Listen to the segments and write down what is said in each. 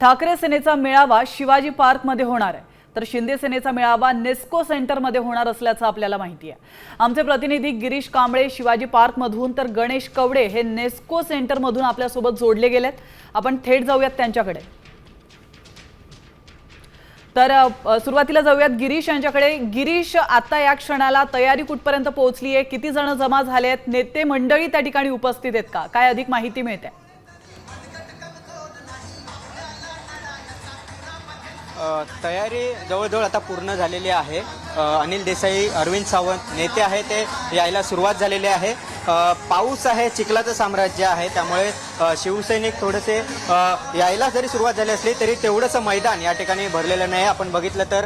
ठाकरे सेनेचा मेळावा शिवाजी पार्कमध्ये होणार आहे, तर शिंदे सेनेचा मेळावा नेस्को सेंटरमध्ये होणार असल्याचं आपल्याला माहिती आहे। आमचे प्रतिनिधी गिरीश कांबळे शिवाजी पार्कमधून तर गणेश कवडे हे नेस्को सेंटरमधून आपल्यासोबत जोडले गेलेत। आपण थेट जाऊयात त्यांच्याकडे। तर सुरुवातीला जाऊयात गिरीश यांच्याकडे। गिरीश, आता या क्षणाला तयारी कुठपर्यंत पोहोचली आहे? किती जण जमा झाले आहेत? नेते मंडळी त्या ठिकाणी उपस्थित आहेत का? काय अधिक माहिती मिळते? तयारी जवळजवळ आता पूर्ण झालेली आहे। अनिल देसाई, अरविंद सावंत नेते आहे ते यायला सुरुवात झालेली आहे। पाऊस आहे, चिखलाचं साम्राज्य आहे, त्यामुळे शिवसैनिक थोडेसे यायला जरी सुरुवात झाली असली तरी तेवढंसं मैदान या ठिकाणी भरलेलं नाही। आपण बघितलं तर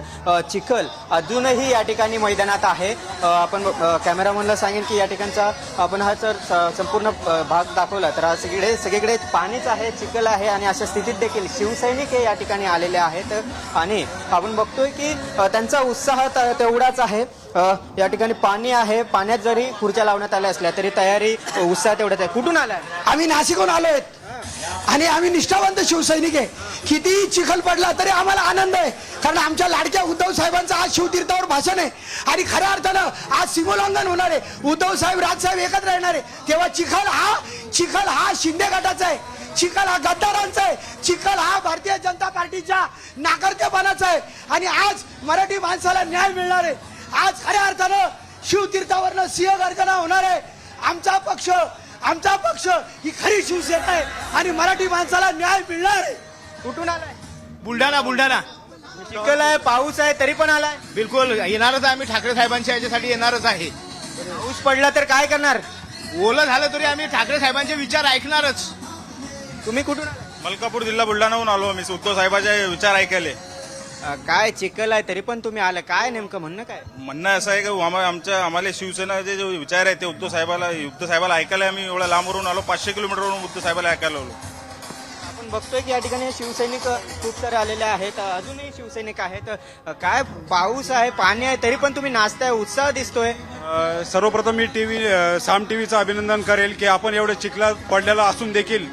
चिखल अजूनही या ठिकाणी मैदानात आहे। आपण कॅमेरामनला सांगेन की या ठिकाणचा आपण हा जर संपूर्ण भाग दाखवला तर सगळीकडे पाणीच आहे, चिखल आहे आणि अशा स्थितीत देखील शिवसैनिक हे या ठिकाणी आलेले आहेत आणि आपण बघतोय की त्यांचा उत्साह तेवढाच आहे। या ठिकाणी पाणी आहे, पाण्यात जरी खुर्च्या लावण्यात आल्या असल्या तरी तयारी उत्साह तेवढाच आहे। कुठून आलाय? आम्ही नाशिकहून आलोय आणि आम्ही निष्ठावंत शिवसैनिक आहे। किती चिखल पडला तरी आम्हाला आनंद आहे, कारण आमच्या लाडक्या उद्धव साहेबांचं आज शिवतीर्थावर भाषण आहे आणि खऱ्या अर्थानं आज सीमोल्लंघन होणार आहे। उद्धव साहेब, राजसाहेब एकत्र येणार आहे, तेव्हा चिखल हा शिंदे गटाचा आहे, चिखल हा गद्दारांचा आहे, चिखल हा भारतीय जनता पार्टीच्या नाकर्तेपणाचा आहे आणि आज मराठी माणसाला न्याय मिळणार आहे। आज खऱ्या अर्थानं शिवतीर्थावरनं सिंहगर्जना होणार आहे। आमचा पक्ष ही खरी शिवसेना आहे आणि मराठी माणसाला न्याय मिळणार आहे। कुठून आलाय? बुलढाणा। चिखल आहे, पाऊस आहे, तरी पण आलाय? बिलकुल येणारच आहे, आम्ही ठाकरे साहेबांच्या याच्यासाठी येणारच आहे। पाऊस पडला तर काय करणार? ओलं झालं तरी आम्ही ठाकरे साहेबांचे विचार ऐकणारच। तुम्ही कुठून आलाय? मलकापूर जिल्हा बुलढाणाहून आलो आम्ही उद्धव साहेबांचे विचार ऐकायले। काय चिखल आहे तरी पण तुम्ही आलं, काय नेमकं म्हणणं काय? म्हणणं असं आहे की आम्हाला शिवसेनाचे जे विचार आहे ते उद्धव साहेबाला ऐकायला आम्ही एवढ्या लांबवरून आलो, 500 किलोमीटरवरून उद्धव साहेबाला ऐकायला आलो। आपण बघतोय की या ठिकाणी शिवसैनिक खूप सारे आलेले आहेत, अजूनही शिवसैनिक आहेत। काय पाऊस आहे, पाणी आहे, तरी पण तुम्ही नाचताय, उत्साह दिसतोय। सर्वप्रथम मी साम टीव्हीचं अभिनंदन करेल की आपण एवढे चिखलात पडलेला असून देखील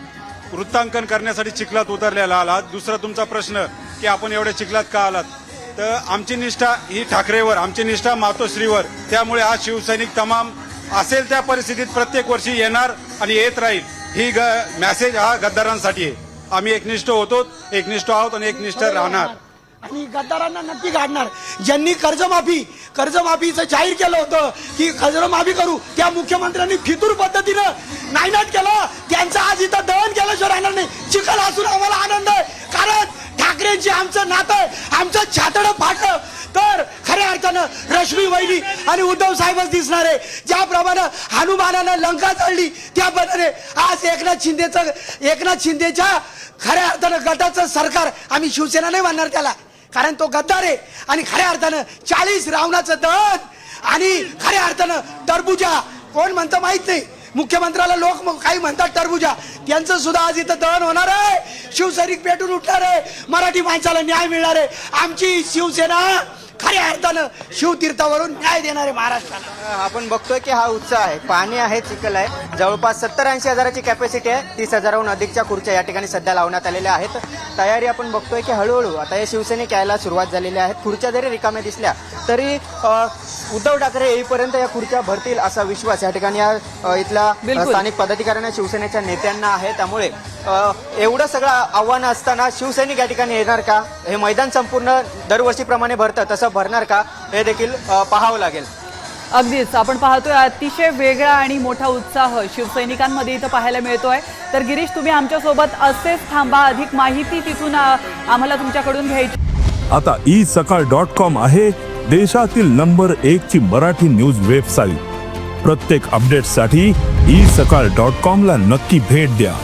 वृत्तांकन करण्यासाठी चिखलात उतरलेला आलात। दुसरा तुमचा प्रश्न की आपण एवढ्या चिखलात का आलात, तर आमची निष्ठा ही ठाकरेवर, आमची निष्ठा मातोश्रीवर, त्यामुळे आज शिवसैनिक तमाम असेल त्या परिस्थितीत प्रत्येक वर्षी येणार आणि येत राहील। ही मेसेज हा गद्दारांसाठी आहे। आम्ही एकनिष्ठ होतो, एकनिष्ठ आहोत आणि एकनिष्ठ राहणार आणि गद्दारांना नक्की काढणार। ज्यांनी कर्जमाफीचं जाहीर केलं होतं की कर्जमाफी करू, त्या मुख्यमंत्र्यांनी फितूर पद्धतीनं नायनाट केलं, त्यांचं आज इथं दहन केल्याशिवाय राहणार नाही। चिखल असून आम्हाला आनंद आहे, कारण ठाकरेंची आमचं नातं आहे, आमचं छातडं फाटलं तर खऱ्या अर्थानं रश्मी वहिनी आणि उद्धव साहेबच दिसणार आहे। ज्याप्रमाणे हनुमानानं लंका चढली त्या पद्धतीने आज एकनाथ शिंदेच्या खऱ्या अर्थानं गटाचं सरकार, आम्ही शिवसेना नाही म्हणणार त्याला, कारण तो गद्दार आहे आणि खऱ्या अर्थानं 40 रावणाचं दहन आणि खऱ्या अर्थानं टरबुजा, कोण म्हणतं माहित नाही, मुख्यमंत्र्याला लोक काही म्हणतात टरबुजा, त्यांचं सुद्धा आज इथं दहन होणार आहे। शिवसैनिक पेटून उठणार आहे, मराठी माणसाला न्याय मिळणार आहे। आमची शिवसेना खऱ्या अर्थानं शिवतीर्थावरून न्याय देणार आहे महाराष्ट्राला। आपण बघतोय की हा उत्साह आहे, पाणी आहे, चिखल आहे। जवळपास 70-80 हजाराची कॅपॅसिटी आहे, 30,000हून अधिकच्या खुर्च्या या ठिकाणी सध्या लावण्यात आलेल्या आहेत। तयारी आपण बघतोय की हळूहळू आता हे शिवसैनिक यायला सुरुवात झालेली आहेत। खुर्च्या जरी रिकाम्या दिसल्या तरी उद्धव ठाकरे येईपर्यंत या खुर्च्या भरतील असा विश्वास या ठिकाणी इथल्या स्थानिक पदाधिकाऱ्यांना, शिवसेनेच्या नेत्यांना आहे। त्यामुळे एवढं सगळं आव्हानं असताना शिवसैनिक या ठिकाणी येणार का, हे मैदान संपूर्ण दरवर्षीप्रमाणे भरतं तसं भरणार का, हे देखील पाहावं लागेल। अगदीच आपण पाहतोय अतिशय वेगळा आणि मोठा उत्साह शिवसैनिकांमध्ये इथं पाहायला मिळतोय। तर गिरीश, तुम्ही आमच्यासोबत असेच थांबा, अधिक माहिती तिथून आम्हाला तुमच्याकडून घ्यायची। आता isakal.com आहे देशातील नंबर 1 ची मराठी न्यूज वेबसाईट। प्रत्येक अपडेटसाठी isakal.com ला नक्की भेट द्या।